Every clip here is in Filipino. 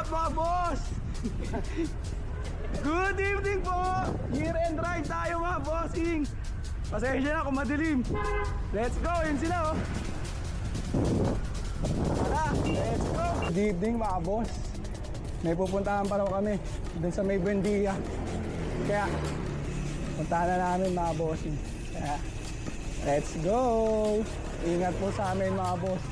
up mga boss? Good evening po! Year end ride tayo mga bossing. Pasensya na kung madilim. Let's go! Yun sila oh. Tara, let's go! Good evening mga boss. May pupuntahan pa rin kami dun sa may Buendia. Kaya puntahan na namin mga bossing. Kaya let's go! Ingat po sa amin mga boss.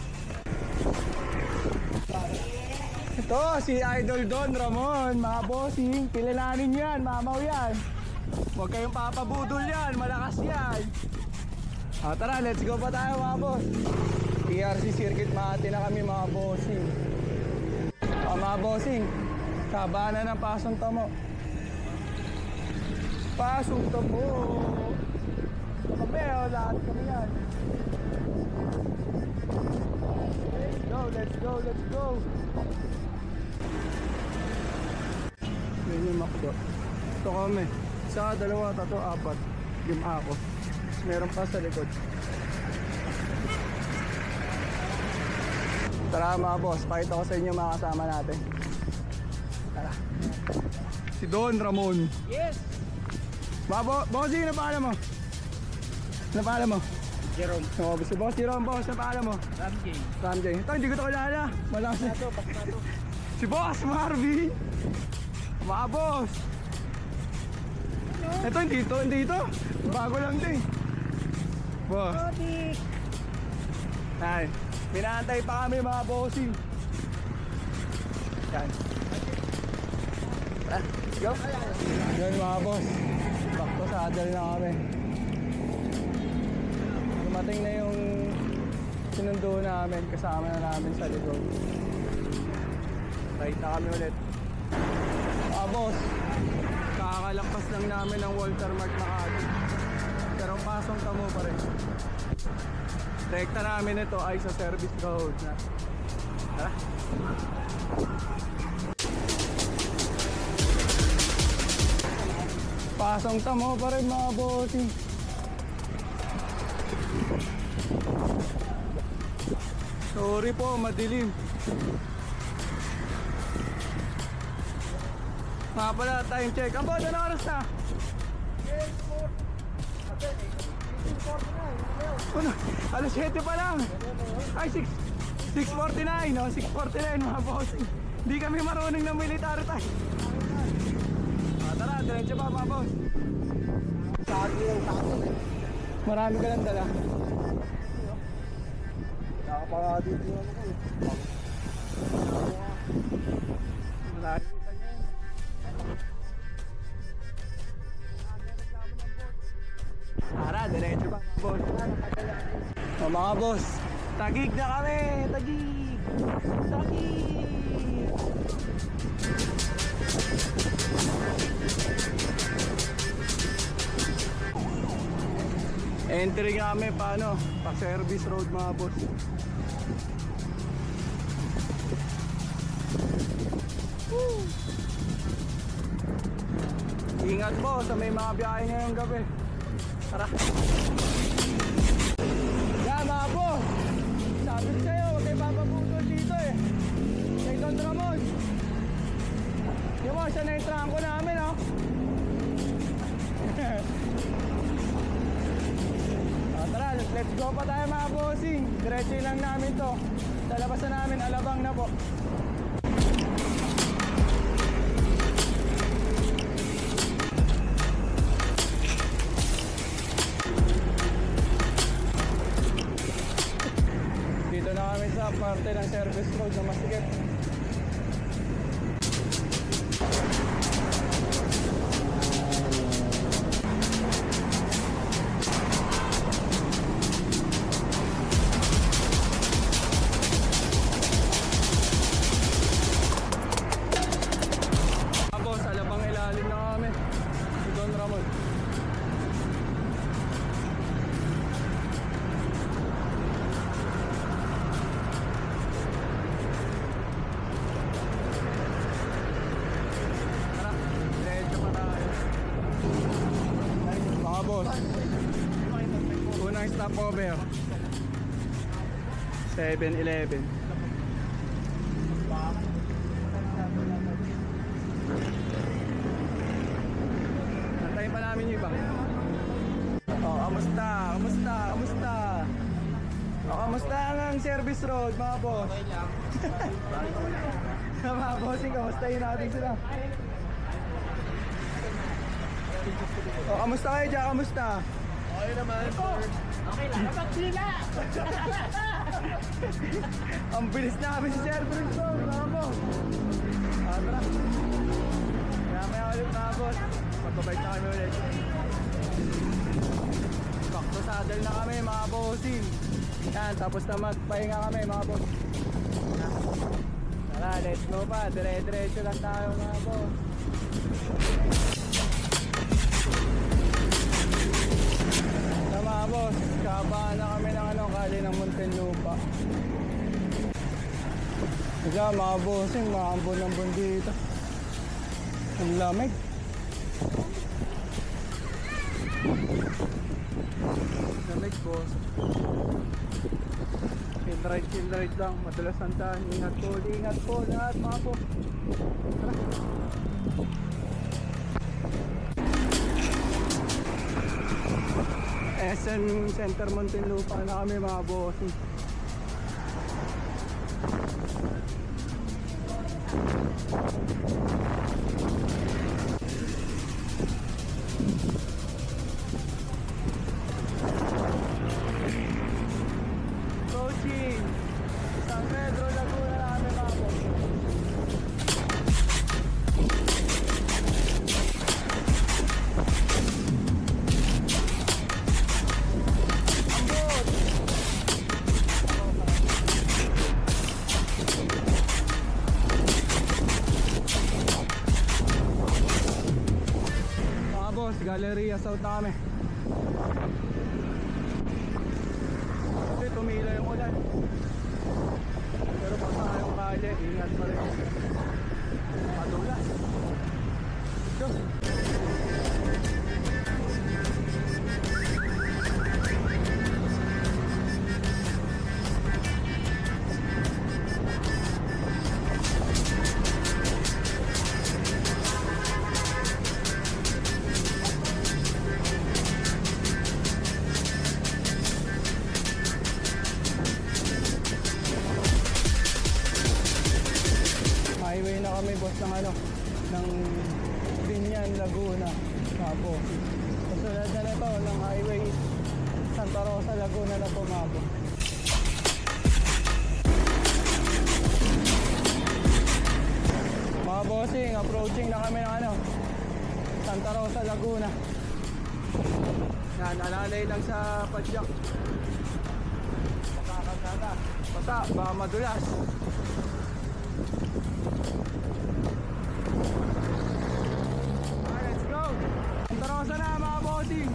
Ito si Idol Don Ramon mga bossing. Kilalanin yan, mamaw yan. Huwag kayong papabudol yan, malakas yan. Tara, let's go pa tayo mga boss. PRC Circuit Makati na kami mga bossing. Mga bossing, kabana ng Pasong Tamo. Pasong Tamo. Kami lahat kami yan. Let's go. Yan yung makdo. Ito kami. Isa, dalawa, tatlo, apat. Yung ako. Meron pa sa likod. Tara mga boss, pakita ko sa inyo mga kasama natin. Tara. Si Don Ramon. Yes! Mga bossing, ano pangalan mo? Ano pangalan mo? Jerome. Oh, si Boss Jerome, boss, ano pangalan mo? Ramjay. Ito, hindi ko ito kilala. Malakas na ito. Si Boss Marvin. Mga boss. Ito, hindi ito. Bago lang ito eh. Boss. Ay, pinaantay pa kami mga bossing. Yan. Let's go. Yan mga boss. Back to saddle na kami. Dumating na yung sinundo namin. Kasama na namin sa likod. Right na kami ulit. Boss, kakalampas lang namin ng Walter Mart Makati. Pero Pasong Tamo pa rin. Rekta namin ito ay sa service road na. Tara. Pasong Tamo pa rin mga bossing. Sorry po, madilim. Nga pala, time check. Ang boss, ano oras na? Ano? Alas 7 pa lang. Ay, 6:49. No? 6:49 mga bossing. Hindi kami marunong ng military tayo. Tara, diretso pa mga boss. Marami ka lang dala. Nakapaka dito yung ano ko. Marami. Tara, diretso pa mga boss. Mga boss, tagig na kami. Tagig. Entry kami paano? Pa service road mga boss. Ingat po sa may mga biyahe ngayong gabi. Tara. Yan mga boss. Sabi ko sa'yo, huwag kayo papabutol dito eh. Kay Don Ramon. Yung mo, siya na yung trangko namin oh. Tara, let's go pa tayo mga bossing. Diretso lang namin to. Sa labas na namin, Alabang na po. Dito na kami sa parte ng service road na masikip. Tapos Alabang ilalim na kami. Si Don Ramon. Unang stopover 7-Eleven. service road, mga boss. Okay lang. Mga bossing, kamustahin natin sila. O, kamusta kayo dyan? Kamusta? Okay naman. Okay lang. Dapat sila! Ang bilis namin si service road, mga boss. Tara. Kaya ulit, mga boss. Magbabike na kami ulit. Back to saddle na kami, mga bossing. Yan, tapos na magpahinga kami, mga boss. Tara, let's go pa. Dire-diretso lang tayo, mga boss. Tara, mga boss. Kabaan na kami ng kali ng Muntinlupa. Diyan, mga bossing, maambon-ambon dito. Ang lamig. Lamig, boss. Chill ride lang. Madalas sandaan. Ingat po lahat, mga boss. Tara. SM Center Muntinlupa na kami, mga bossing. Approaching San Pedro, Laguna na kami, mga boss. Galleria South na kami. Kasi tumila yung ulan. Pero basta yung kali, ingat pa rin. Madulas. Go! Highway na kami, boss, ng Binyan, Laguna. Tapos kasunod na ito ng highway Santa Rosa, Laguna na po, mga boss. Mga bossing, approaching na kami ng Santa Rosa, Laguna. Yan, alalay lang sa padyak. Basta, baka madulas. Let's go! Santa Rosa na, mga bossing.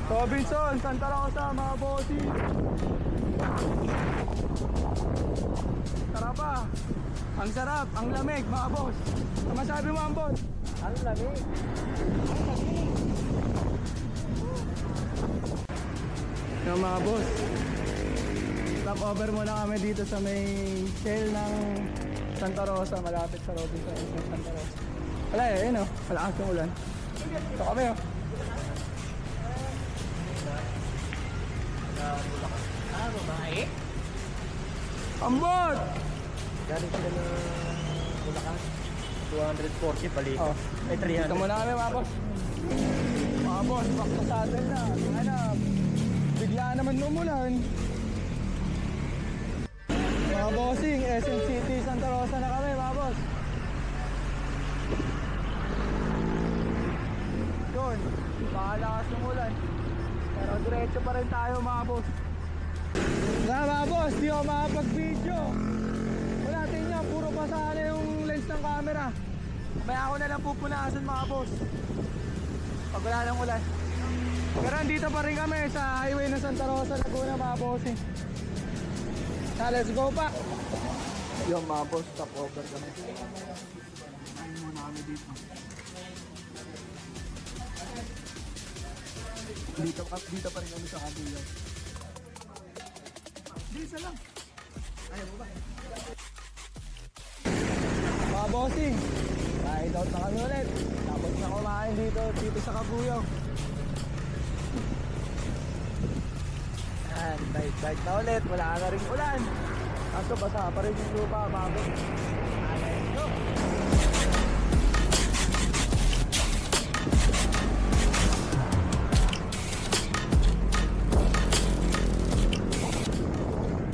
Robinson, Santa Rosa, mga bossing. Tara pa. Ang sarap, ang lamig, mga boss. Ano masabi mo, Ambon? Ang lamig. Yung mga boss, stop over muna kami dito sa may shell ng Santa Rosa, malapit sa Robinson ng Santa Rosa. Wala eh, yun o, malakas yung ulan. Ito kami o. Babae? Ambon! Galing sila ng Bulacan. 240 balik. Oh, Ay, 300. dito muna kami, mga boss. Mga boss, back to saddle na. Bigla naman umulan. Mga bossing, SM City, Santa Rosa na kami, mga boss. Yun, pakalakas ng ulan. Pero diretso pa rin tayo, mga boss. Mga boss, di ako makapag-video. Wala tingnan, puro pasala yung lens ng camera. May ako na lang pupunasan, mga boss, pag wala ng ulan. Pero andito pa rin kami sa highway ng Santa Rosa, Laguna, mga bossing. Let's go pa. Yung mga boss, stop over kami. Ayun muna kami dito. Dito pa rin kami sa kabila. Isa lang. Ayaw mo ba? Mga bossing, ride out na kami ulit. Tapos na kumain dito sa Kabuyaw. Yan. Yan, bike na ulit. Wala na rin ulan. Kaso basa pa rin yung lupa, mga boss. Let's go!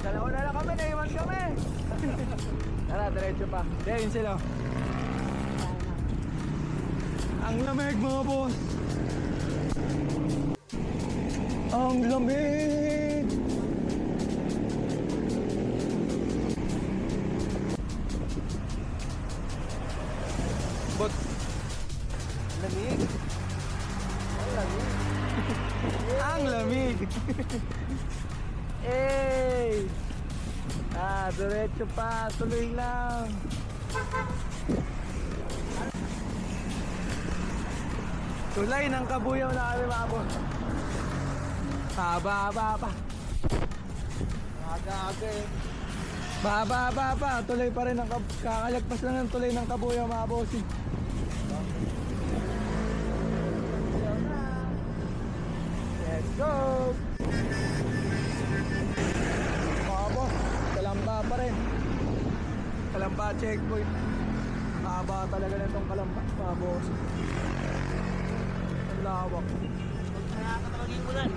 Dalawa na lang kami, naiwan kami. Tara, diretso pa. Diyan sila. Ang lamig, mga boss. Ang lamig. Bot. Lamig. Ang lamig. Ang lamig. Hey! Diretso pa, tuloy lang. Tulay ng Kabuyaw na kami, mga boss. Haba pa. Aga-aga eh. Haba pa. Tuloy pa rin. Kakalagpas lang ng tuloy ng Kabuyaw, mga bossing. Let's go! Mga boss, Kalamba pa rin. Kalamba checkpoint. Haba talaga na itong Kalamba, mga boss. Ang lawak. Nakakatawagin ulan.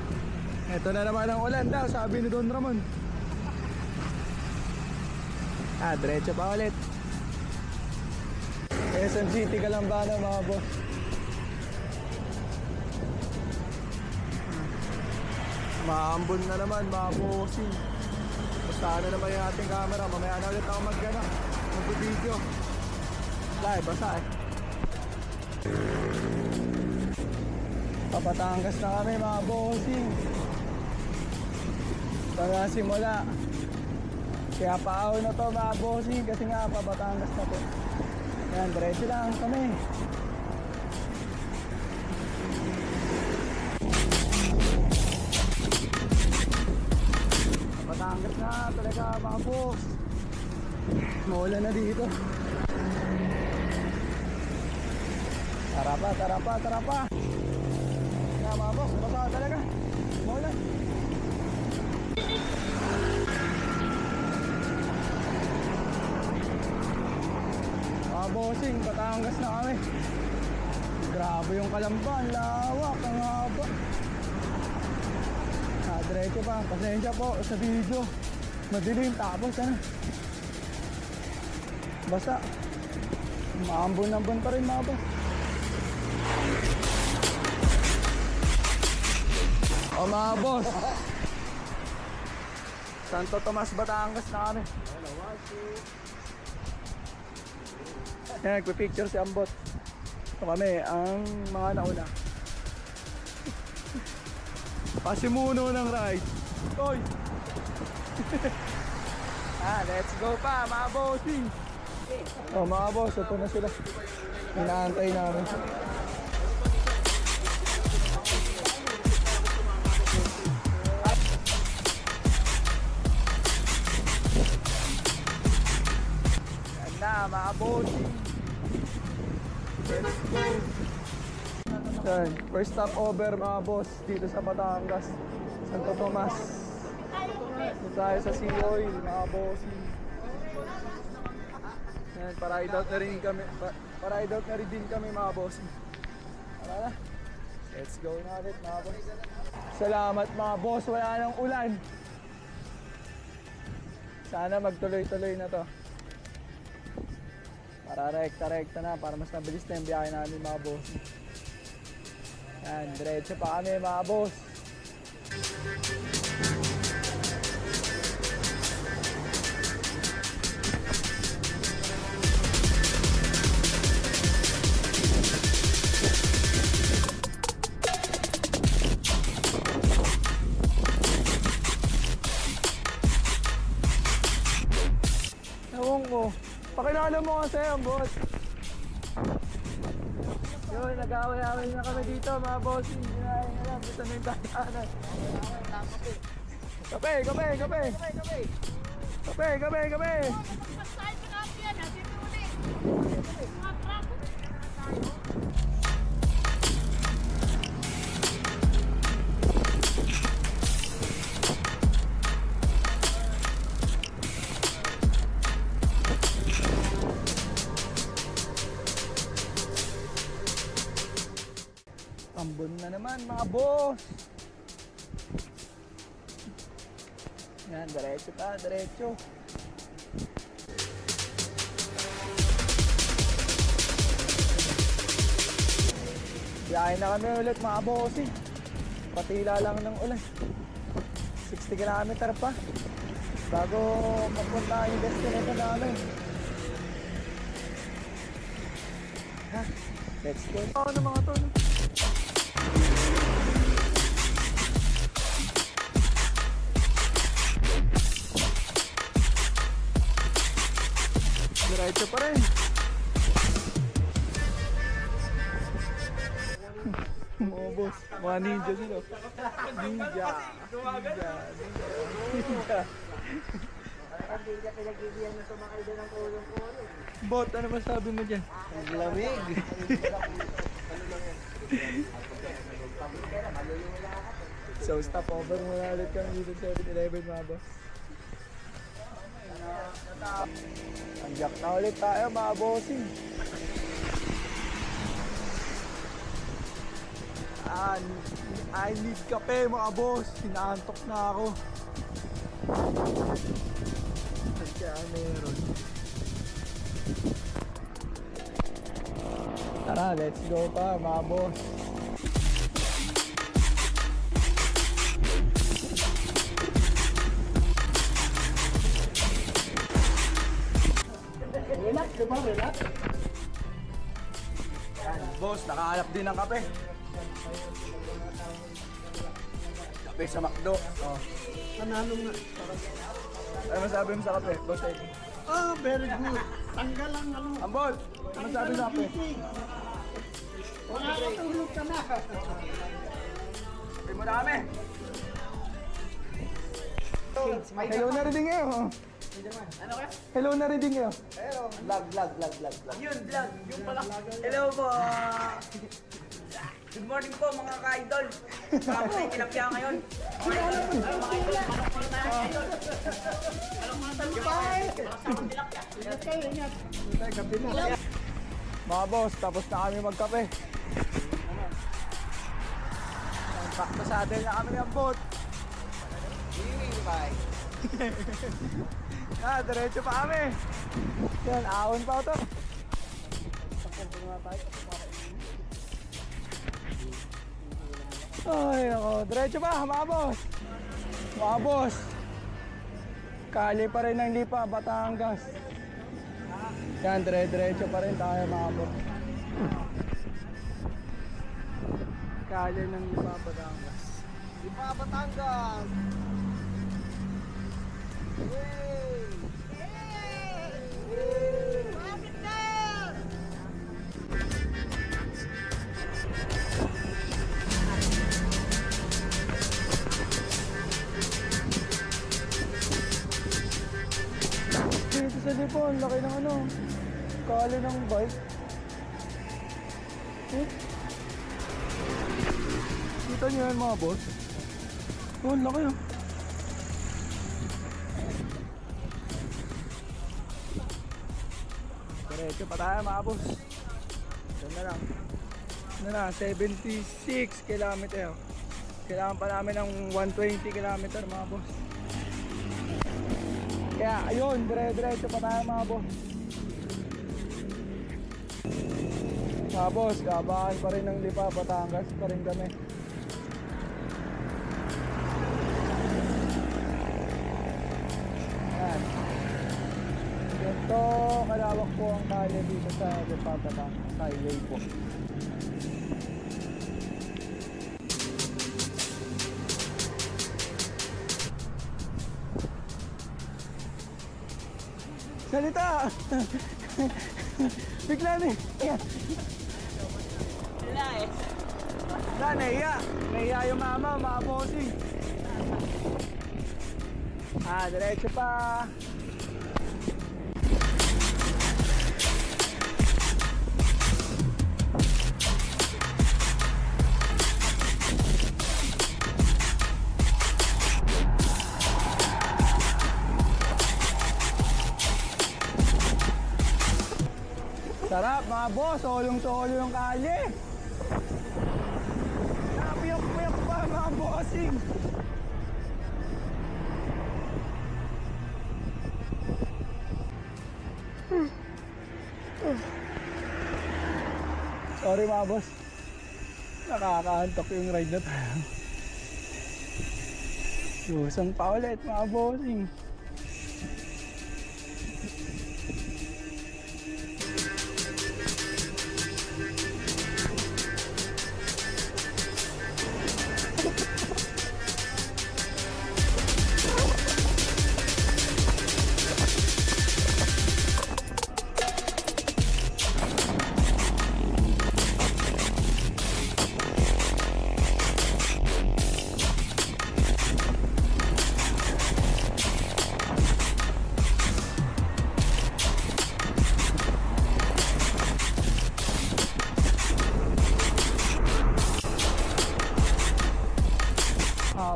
Ito na naman ang ulan daw, sabi ni Don Ramon. Diretso pa ulit. SM City Kalamba na, mga boss. Maambon na naman, mga bossing. Basta na naman yung ating camera. Mamaya na ulit ako mag-video. Dahil basa eh. Papatangas na kami, mga bossing. Para simula. Kaya paaw na to, mga bossing. Kasi nga Papatangas na to. Ayan, diretso lang kami. Papatangas na talaga, mga boss. Maulan na dito. Tara pa. Kaya mga boss, baba talaga. Maulan. Mga bossing, Patangas na kami. Grabe yung Kalamba, ang lawak, ang haba. Diretso pa, pasensya po sa video. Madilim, tapos ano. Basta maambon-ambon pa rin, mga boss. O mga boss, Santo Tomas, Batangas na kami. Yan, nagpipicture si Ambot. Ito kami, ang mga nauna. Pasimuno ng ride. Oy! Let's go pa, mga bossing. O mga boss, ito na sila. Inaantay namin. Na mga bossing, let's go. Yan, first stop over, mga boss, dito sa Batangas, Santo Tomas. Dito tayo sa Sea Oil, mga bossing. Yan, para i-doubt na rin kami, mga bossing. Tara na, let's go na ulit, mga boss. Salamat, mga boss, wala nang ulan. Sana magtuloy-tuloy na to. Para rekta na, para mas mabilis na yung biyahe namin, mga boss. Yan, diretso pa kami, mga boss. Ewan ko. Pakilala mo kasi ang boss. Yun, nag-away-away na kami dito, mga bossing. Hindi na alam, gusto na yung daanan. Kape! Doon na naman mga boss. Yan, diretso pa, diretso. Biyahe na kami ulit mga bossing. Patila lang ng ulan. 60 km pa bago mapunta yung destination namin. Ha, let's go. Ano mga to? Diretso pa rin. Mga boss, mga ninja sila. Ninja. Ninja. Hindi ka pinagbibigyan na sumakay doon ng kulong-kulong. Bot, ano ba sabi mo dyan? Ang lamig. So stop over muna ulit kami dito sa 7-Eleven mga boss. Andiyak na ulit tayo mga bossing. I need kape mga boss. Hinaantok na ako. Kaya meron. Tara, let's go pa mga boss. Relax, diba? Relax. Boss, nakahanap din ng kape. Kape sa McDo. Oh. Panalo nga. Ano masabi mo sa kape, boss Eddie? Ah, very good. Tanggal ang ano. Ambol, ano masabi sa kape? Wala ka tulog ka na. Hindi mo na kami. Hello na rin kayo. Ano ka? Hello na rin kayo. Vlog. Yun, vlog. Yung pala. Hello po. Good morning po mga ka-idol. Baka po tayo tilapia ngayon. Mga idol, mga idol, manok po tayo ngayon. Anong mga tanong kayo? Kasama tilapia. Mga boss, tapos na kami magkape. Pakto sa atin na kami ng boat. Diretso pa kami. Yan, ahon pa ito. Ay, ako. Diretso pa, mga boss. Mga boss. Kali pa rin ng Lipa, Batangas. Yan, diretso pa rin tayo, mga boss. Kali ng Lipa, Batangas. Lipa, Batangas. Dito sa Lipa, ang laki ng ano, kali ng bike. Kita niyo yan mga boss? Oh, ang laki oh. Diretso pa tayo mga boss. Diyan na lang. Ano na, 76 kilometer. Kailangan pa namin ng 120 kilometer mga boss. Kaya ayun, diretso pa tayo mga boss. Mga boss, kabahan pa rin ng Lipa, Batangas pa rin kami. Yan. Ganito kalawak po ang kalye dito sa Lipa, Batangas highway po. Salita! Bigla na eh. Wala eh. Wala, nahiya. Nahiya yung mama, mga bossing. Diretso pa. Sarap mga boss, solong-solo yung kalye. bossing. Sorry mga boss, nakakaantok yung ride na tayo. Lusong pa ulit mga bossing.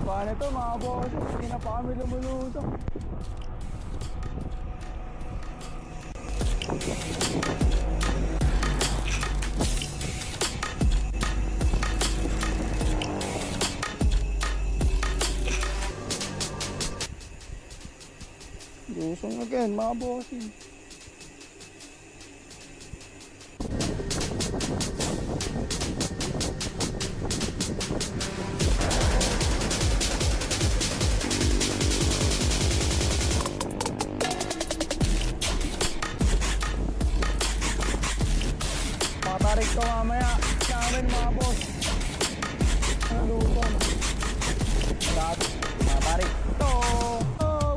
Paano ito mga boss? Hindi na pa kami lumulusok. Lusong again mga bossing. Matarik ko mamaya sa amin mga boss. Ang lusong. Matarik to. Oh.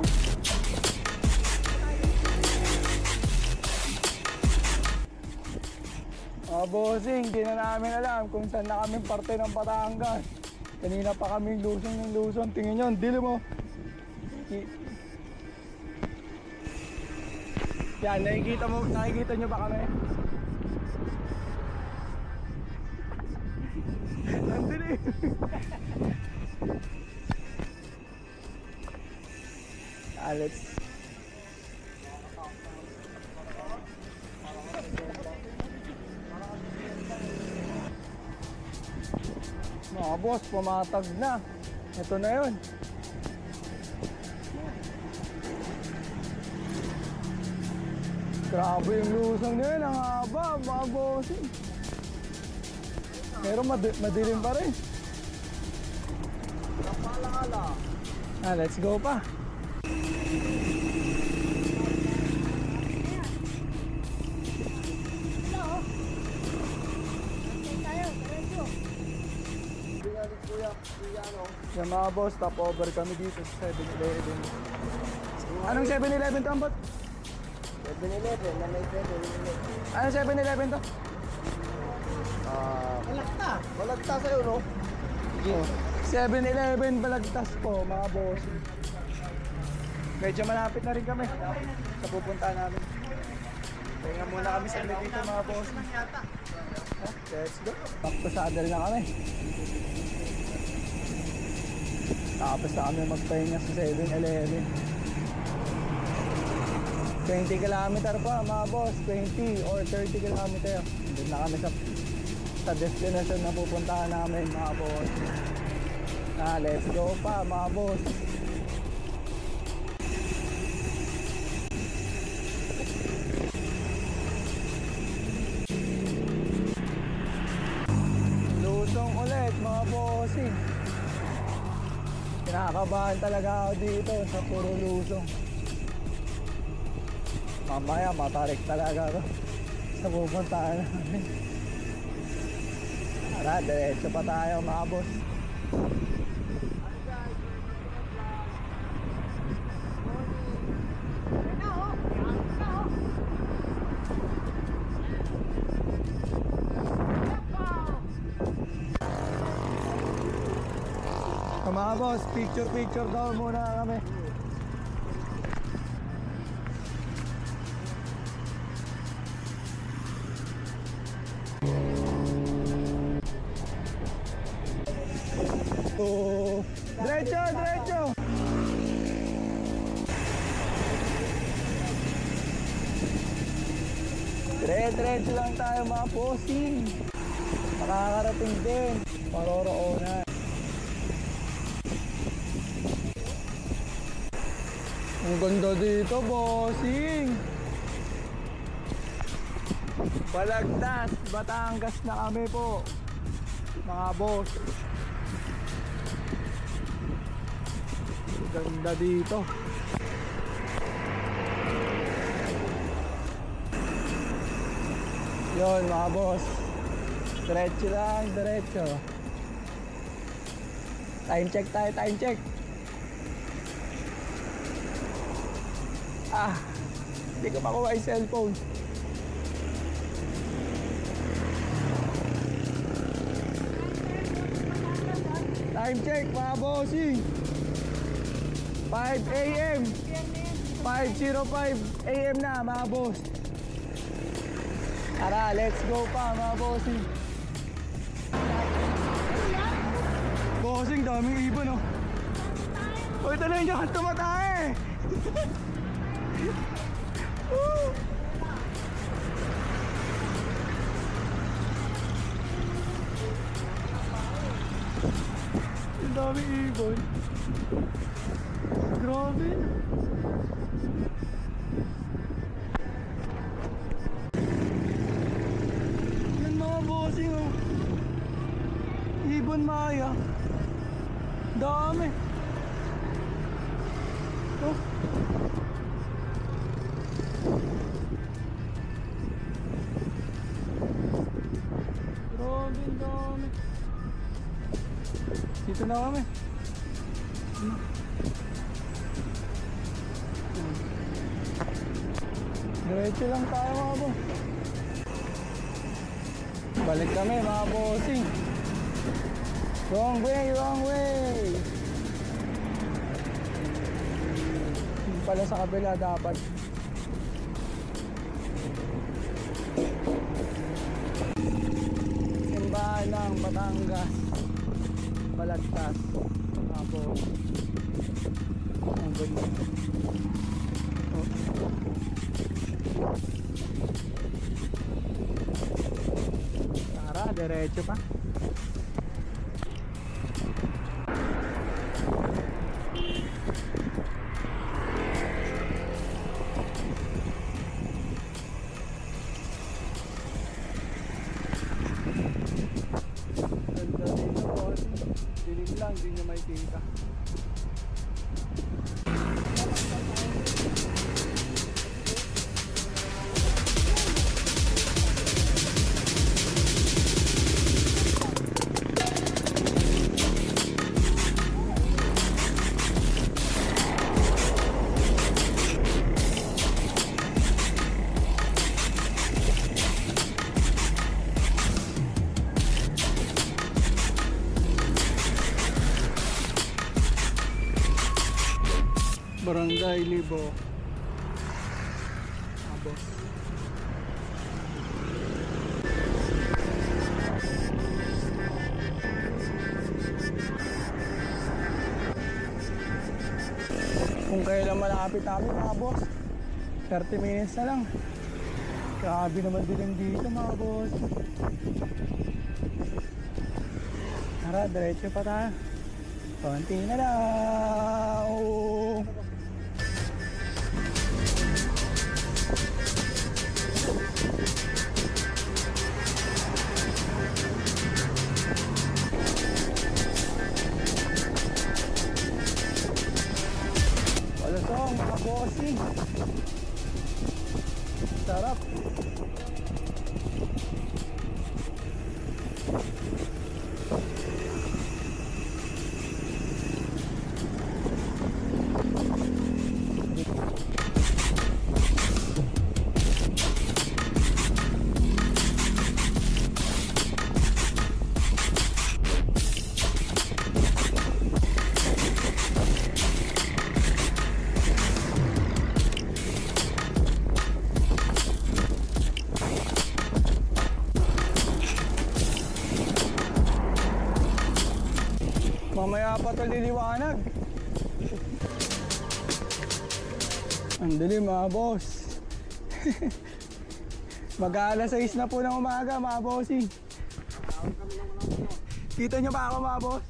Mga bossing, di na namin alam kung saan na kaming parte ng Batangas. Kanina pa kaming lusong ng lusong. Tingnan nyo, dili mo. Yan, nakikita nyo ba kami? Nandun eh. Let's mga boss, pumatag na. Ito na yun. Grabe yung lusong na yun. Ang haba, mga bossing. Pero madilim pa rin. Let's go pa. Yan mga boss, top over kami dito sa 7-Eleven. Anong 7-Eleven to, Ambot? 7-Eleven, na may 7-Eleven. Anong 7-Eleven to? Balagta sa'yo, no? Oh, 7-Eleven Balagtas po mga boss. Medyo malapit na rin kami sa pupuntahan namin. Kaya muna kami sa dito mga boss. Let's go. Back to saddle na kami. Tapos na kami magpahinga sa 7-Eleven. 20 km pa mga boss, 20 or 30 km. Doon na kami sa destination na pupuntahan namin mga boss. Let's go pa mga boss. Lusong ulit mga bossing. Kinakabahan talaga ako dito sa puro lusong. Mamaya matarik talaga ako sa pupuntahan namin. Tara, diretso pa tayo mga boss. Mga boss, picture daw muna kami. Diretso! Diretso lang tayo mga bossing. Makakarating din. Maroroonan. Ang ganda dito, bossing. Balagtas, Batangas na kami po, mga boss. Ganda dito. Yon mga boss, diretso lang, diretso. Time check tayo, time check. Hindi ko makuha yung cellphone. Time check mga bossing, 5 AM 5:05 AM na mga boss. Tara, let's go pa mga bossing. Bossing, daming ibon oh. Uy, talagang dyan ka tumatae. Ang daming ibon. Grabe. Yan mga bossing oh. Ibon maya. Dami. Oh. Grabe, ang dami. Dito na kami. Diretso lang tayo mga boss. Balik kami mga bossing. Wrong way, wrong way. Hindi pala sa kabila dapat. Simbahan ng Batangas, Balagtas, mga boss. Ang ganda. Tara, diretso pa. Ganda dito po. Dilim lang, hindi nyo makikita. Barangay Libo. Abos. Kung kailan malapit namin mga boss, 30 minutes na lang. Grabe naman din dito mga boss. Tara, diretso pa tayo. Konti na lang. Walasong mga bossing. Sarap. Mamaya pa ito liliwanag. Ang dilim mga boss. Mag-aalas 6 na po ng umaga mga bossing. Kita nyo ba ako mga boss?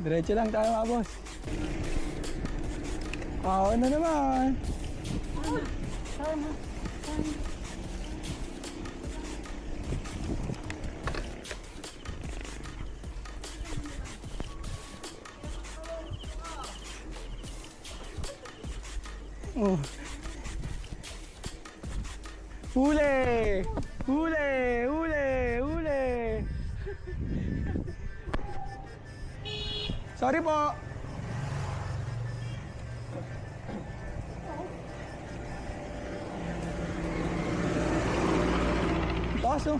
Diretso lang tayo mga boss. Ako na naman. Oh. Huli! Huli! Huli! Huli! Sorry po. Taas oh.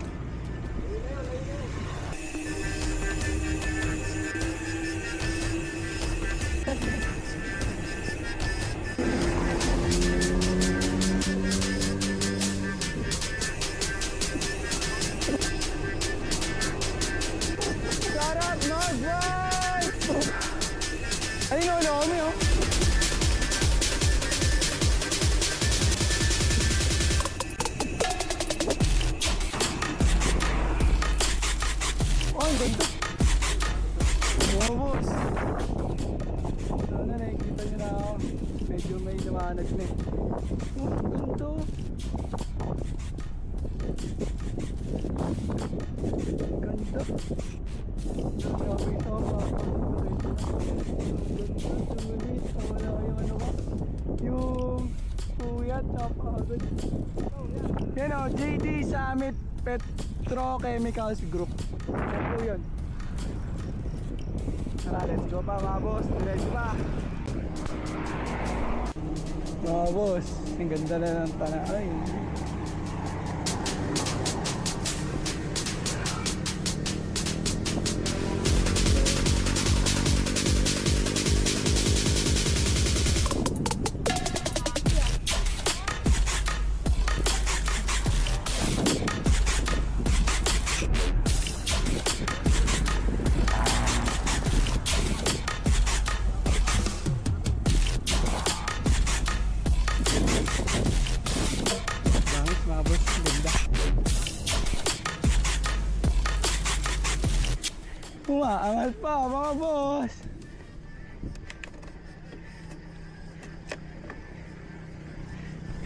Sarap mag-ride! Ayun o, kami oh. Oh, ang ganda. Mga boss. Sana nakikita nyo na ako. Medyo may namanag na eh. Oh, ang ganda. Ganda. Grabe ito mga wala yung ano ko. Yung puyat, napakagod. Yan o, JD Summit Petrochemicals Group. Yan po yun. Tara, let's go pa mga boss. Diretso pa. Mga boss, ang ganda na ng tanah. Ay, bangis mga boss, ang ganda. Umaangal pa mga boss.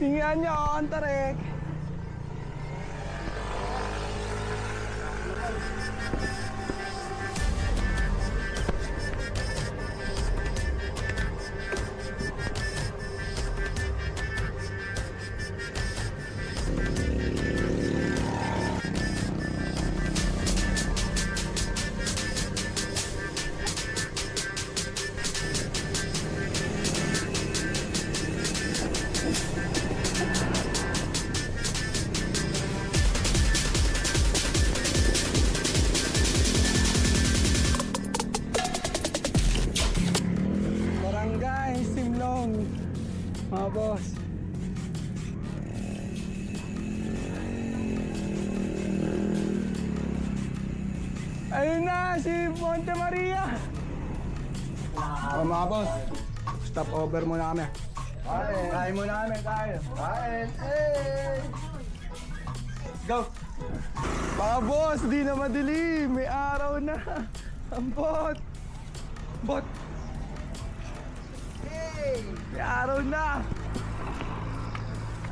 Tingnan nyo ang tarik. Barangay Simlong mga boss. Ayun na si Monte Maria. Mga boss, stop over muna kami. Kain muna kami, kain. Kain. Hey! Go! Mga boss, di na madilim. May araw na. Ang bot. Bot. Hey! May araw na.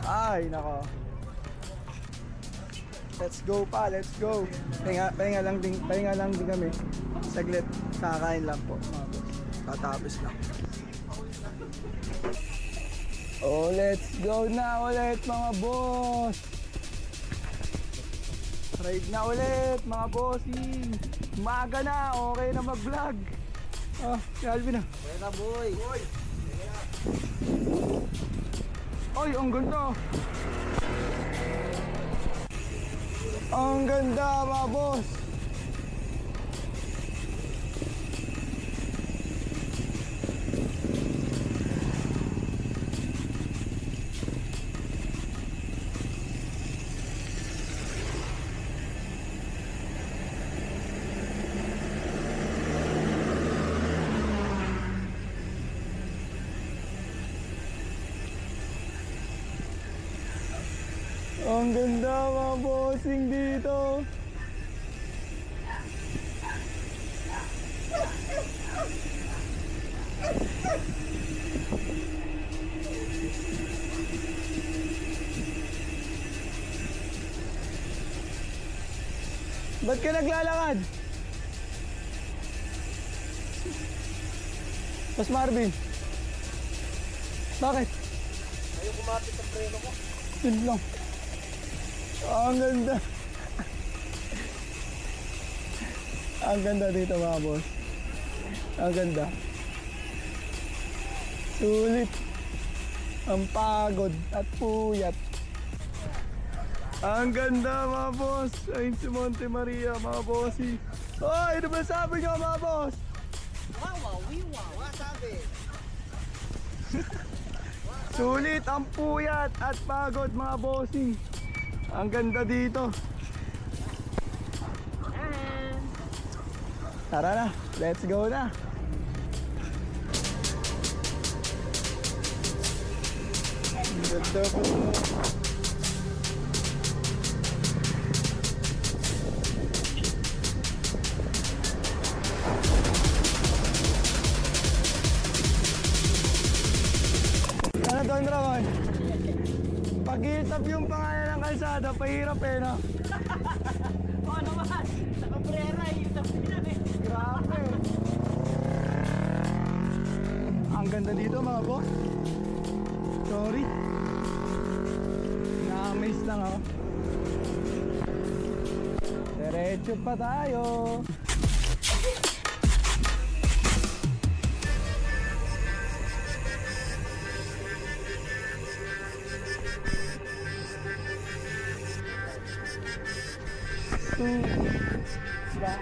Ay, nako. Let's go pa, let's go. Pahinga lang din kami. Saglit, kakain lang po, mga boss. Tatapos lang. Oh, let's go na ulit mga boss. Ride na ulit mga bossing. Umaga na, okay na mag-vlog. Ah, si Alvin na. Kaya na boy. Ay, ang ganda. Ang ganda mga boss. Ang ganda mga bossing dito. Ba't ka naglalakad? Mas Marvin. Bakit? Ayaw kumapit ang preno ko. Yun lang. Ang ganda. Ang ganda dito mga boss. Ang ganda. Sulit. Ang pagod at puyat. Ang ganda mga boss. Ayun si Monte Maria mga bossi. Hoy, ano ba sabi nyo mga boss? Wasabi. Sulit ang puyat at pagod mga bossing. Ang ganda dito. Tara na, let's go na. Ang ganda po. Ano Don Ramon? Pag-hitap yung pangalan ng kalsada, pahirap eh, no? Oo naman. Nakabrera yung tapinan eh. Grabe. Ang ganda dito mga boss. Sorry. Na-amaze lang ako. Diretso pa tayo. Diba?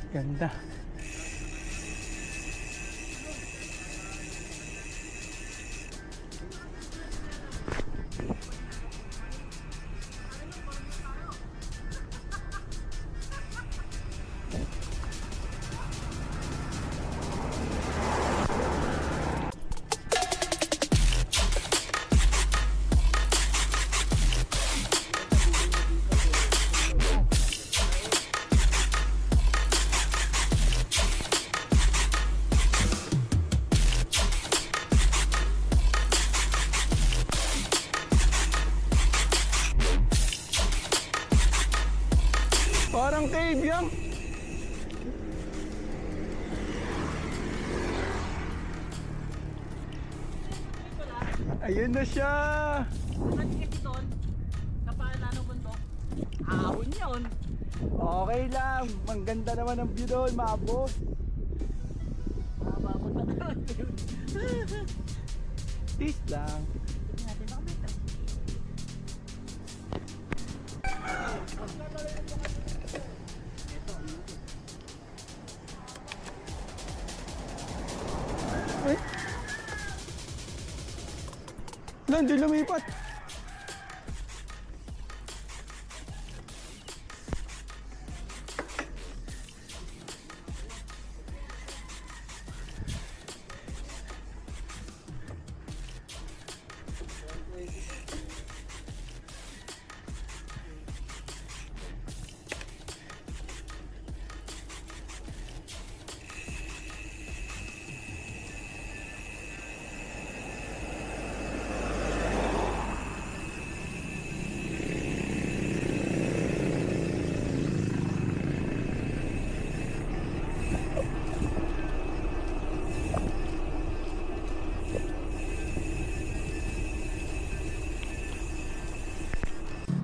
Ganda. Parang cave yan. Ayun na siya. Ano kasi doon? Kapala ng bundok? Ahon yun. Okay lang. Ang ganda naman ang view doon, mga boss. Mababot na doon. Peace lang. Tignan natin baka may truck. Ay. Hindi lumipat.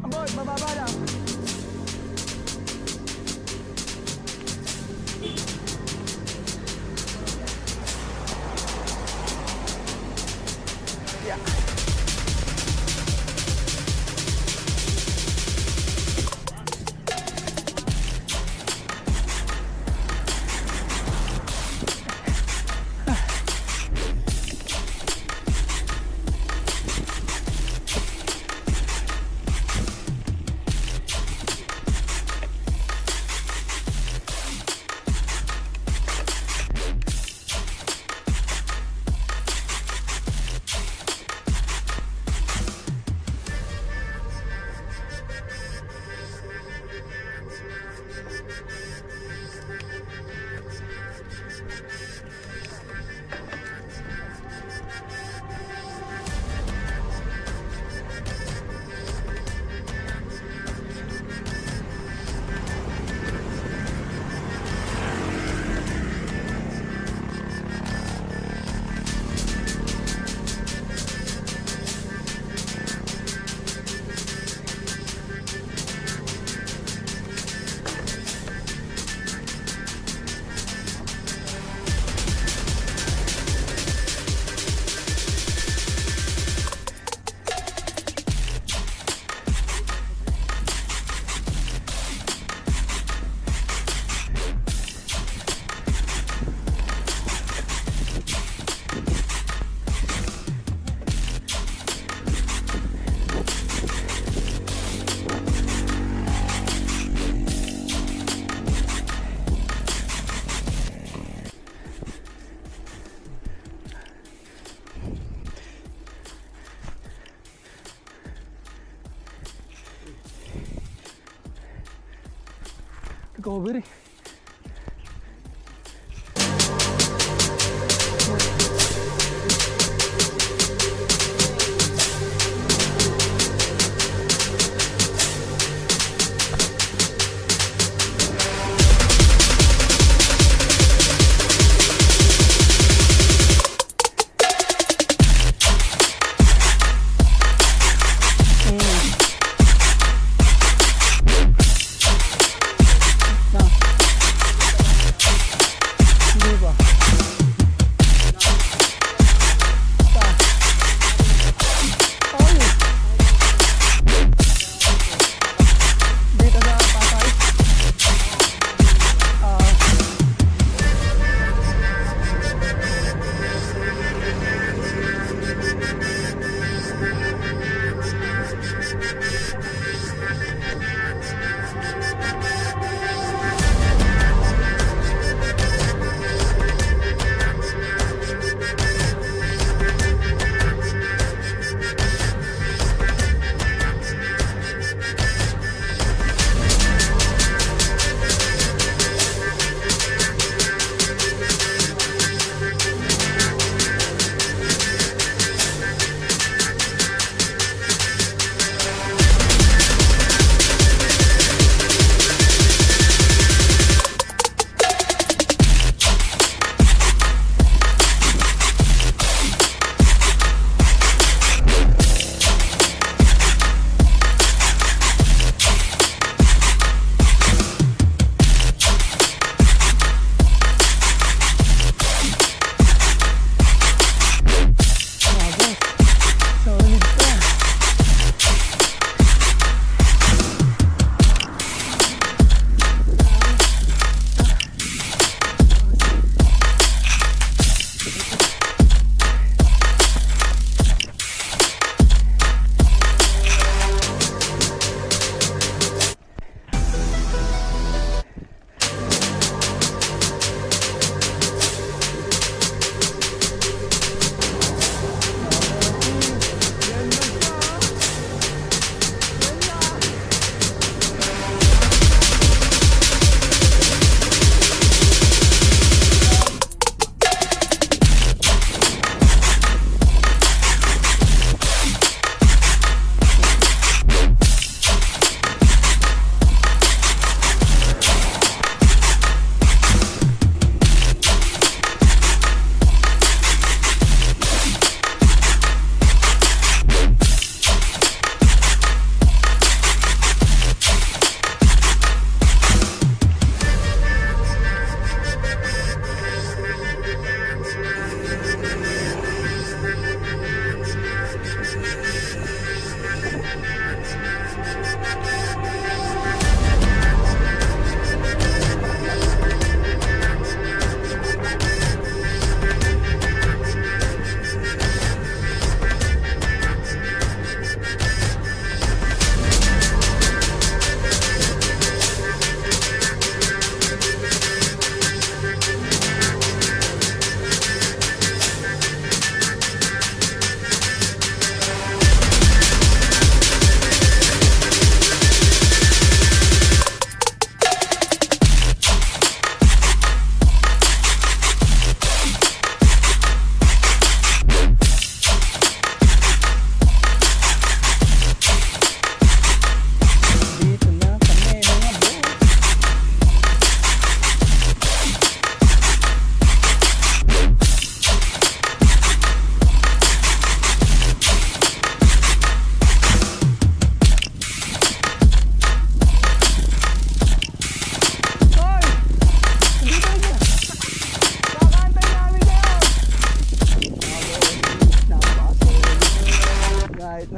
Ambot, mababa lang. Yeah. recovery.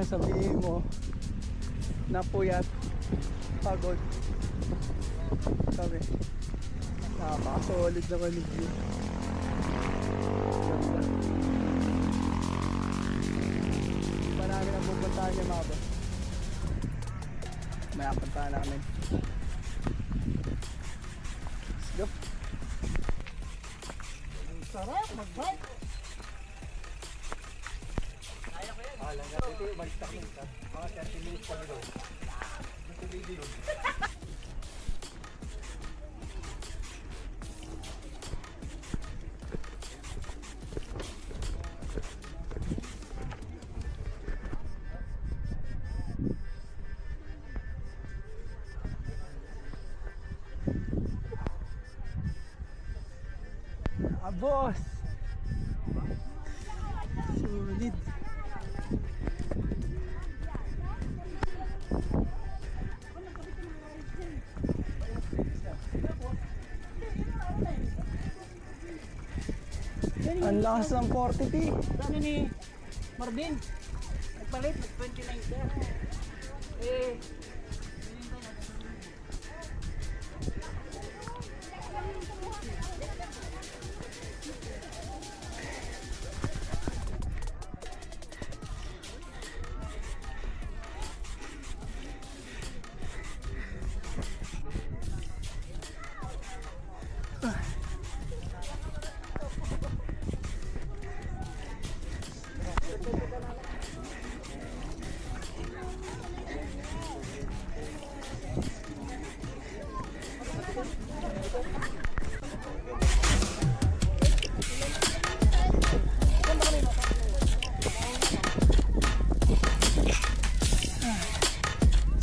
sabihin mo napuyat, pagod, sabi napaka-solid naman yung view. Ganda. Hindi pa namin ang pupuntahan niya mga boss. May apuntahan namin. Let's go. Sarap mag-bike. Alam nga dito, umalis na kita. Mga 30 minutes kami doon. Gusto video. boss. Solid. Ang lakas ng 40 feet. Ano ni Marvin? Nagpalit, 29 sir. Eh,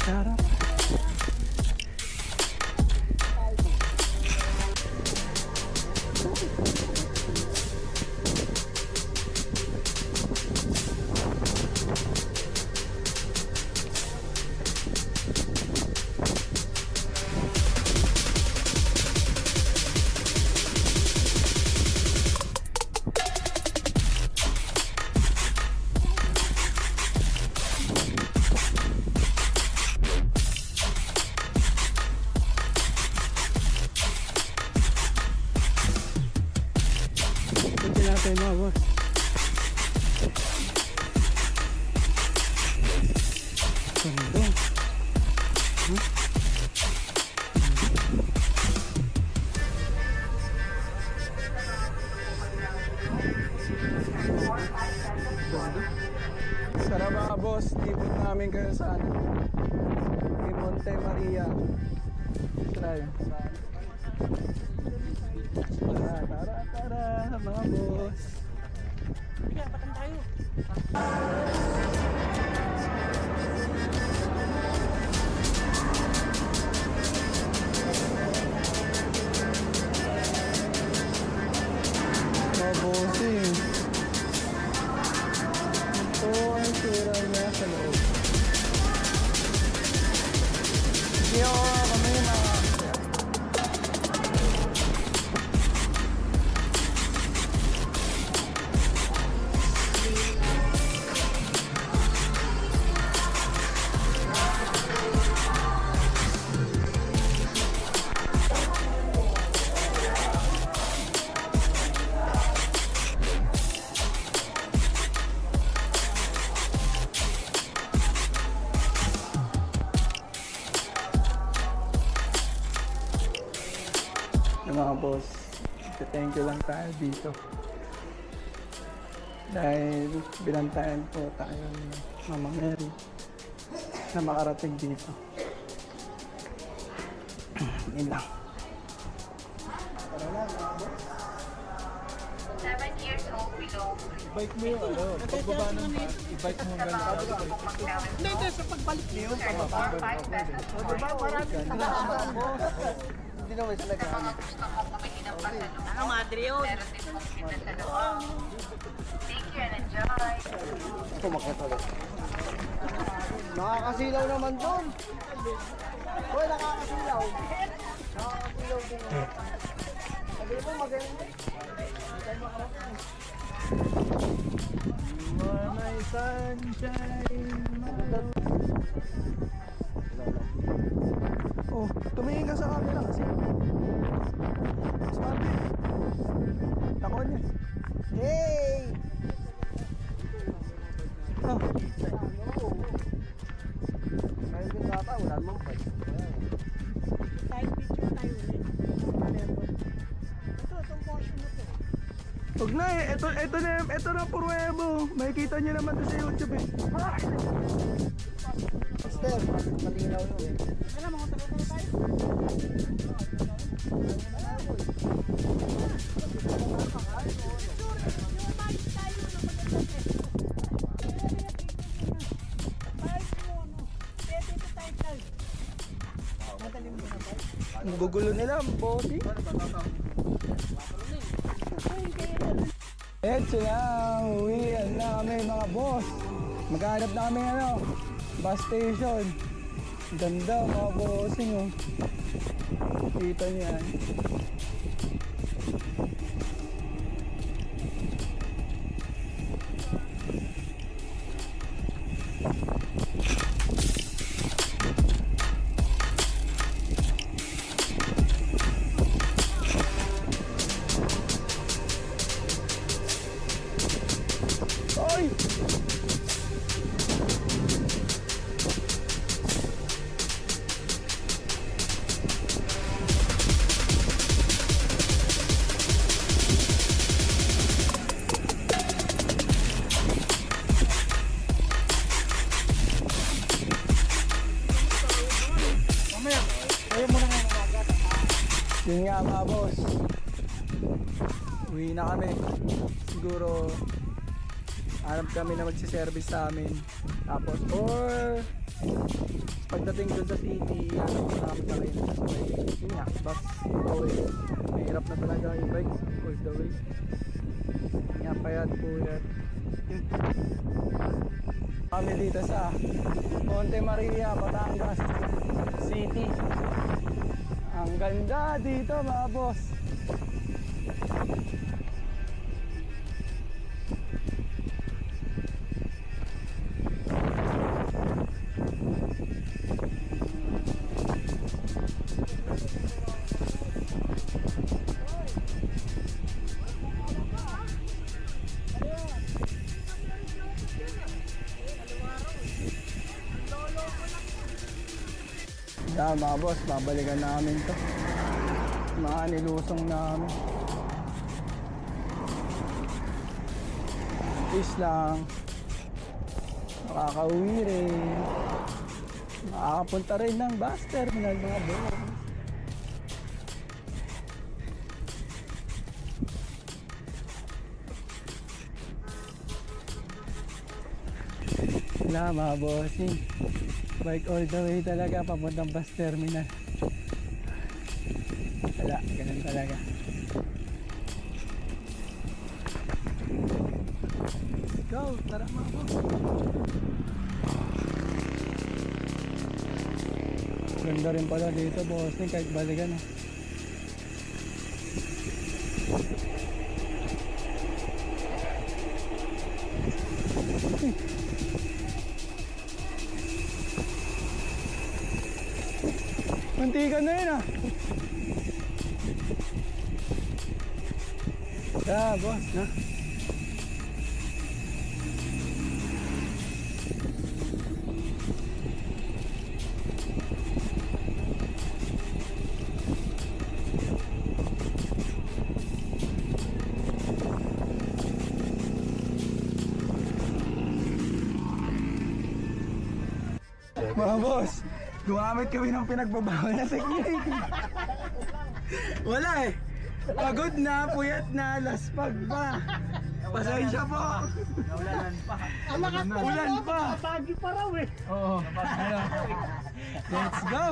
Sarap. Punta natin mga boss. Ganda. Sarap mga boss, tipot namin kayo sa ano, kay Monte Maria. Try. Tara, mga boss. kaya patan tayo. Mga bossing. Ito ang sira niya sa loob. Sige ako, kami na. Mga boss, thank you lang tayo dito dahil binantayan po tayo ni Mama Mary na makarating dito. Yun lang. 7 years old below. Bike mo yung ano, pagbaba ng i-bike mo hanggang Hindi, hindi, sa pagbalik niyo. 5 pesos more. hindi naman sila Sa mga gusto mong bumili ng pasalubong, Ano, madre yun? meron din pong pinasalubong. Thank you and enjoy. Kumakit ulit. Nakakasilaw naman doon. Hoy, nakakasilaw. Nakakasilaw din. Sabi mo, maganda. My sunshine. Oh, tumingin ka sa camera kasi. Swabe. Tako niya. Hey! Oh. Kahit yung tata, wala namang bike. Tayo picture tayo ulit. Ito, itong portion na to. Huwag na eh, ito na pruwebo. Makikita nyo naman to sa YouTube eh. Master, malinaw yun eh. Alam mo, tayo tayo. Ang gugulo nila, ang body. Eto na, uwian na kami mga boss. Maghanap na kami bus station. Ganda mga bossing oh. Kita niyo yan. Oy! Yun nga mga boss, uwi na kami. Siguro hanap kami na magsiservice sa amin. Tapos or pagdating doon sa city, hanap na kami sa kayo. Yun nga, bus away. Mahirap na talaga yung bikes all the way. Nga payat po yan. Kami dito sa Monte Maria, Batangas City. Ang ganda dito mga boss. Yan mga boss, babalikan namin to. Mga nilusong namin. Peace lang. Makakauwi rin. Makakapunta rin ng bus terminal mga boss. Wala mga bossing. Bike all the way talaga papuntang bus terminal. Wala, ganun talaga. Let's go, tara mga boss. Ganda rin pala dito bossing kahit balikan eh. Mantikan na yun ah. Yeah, boss, na. Mga boss, gumamit kami ng pinagbabawal na technique. Wala eh. Pagod na, puyat na, laspag pa. Pasensya po. Naulanan pa. Ulan pa. Pagi pa raw eh. Oo. Let's go.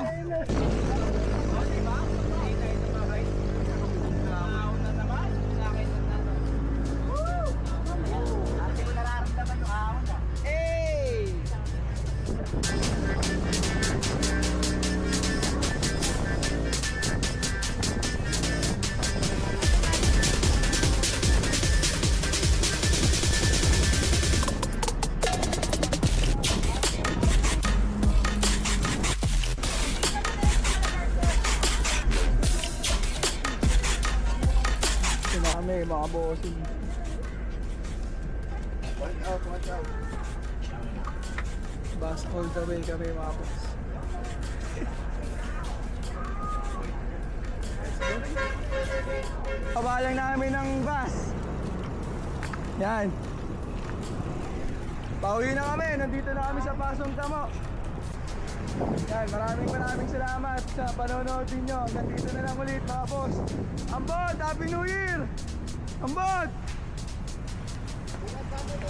Kami mga bossing. Watch out, watch out. Bus all the way kami mga boss. Pabalang namin ng bus. Yan. Pauwi na kami. Nandito na kami sa Pasong Tamo. Yan, maraming salamat sa panonood ninyo. Hanggang dito na lang ulit mga boss. Ambot! Happy New Year! Ambot!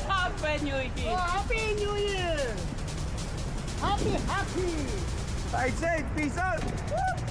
Happy New Year! Oh, Happy New Year! Happy! Ride safe! Peace out! Woo!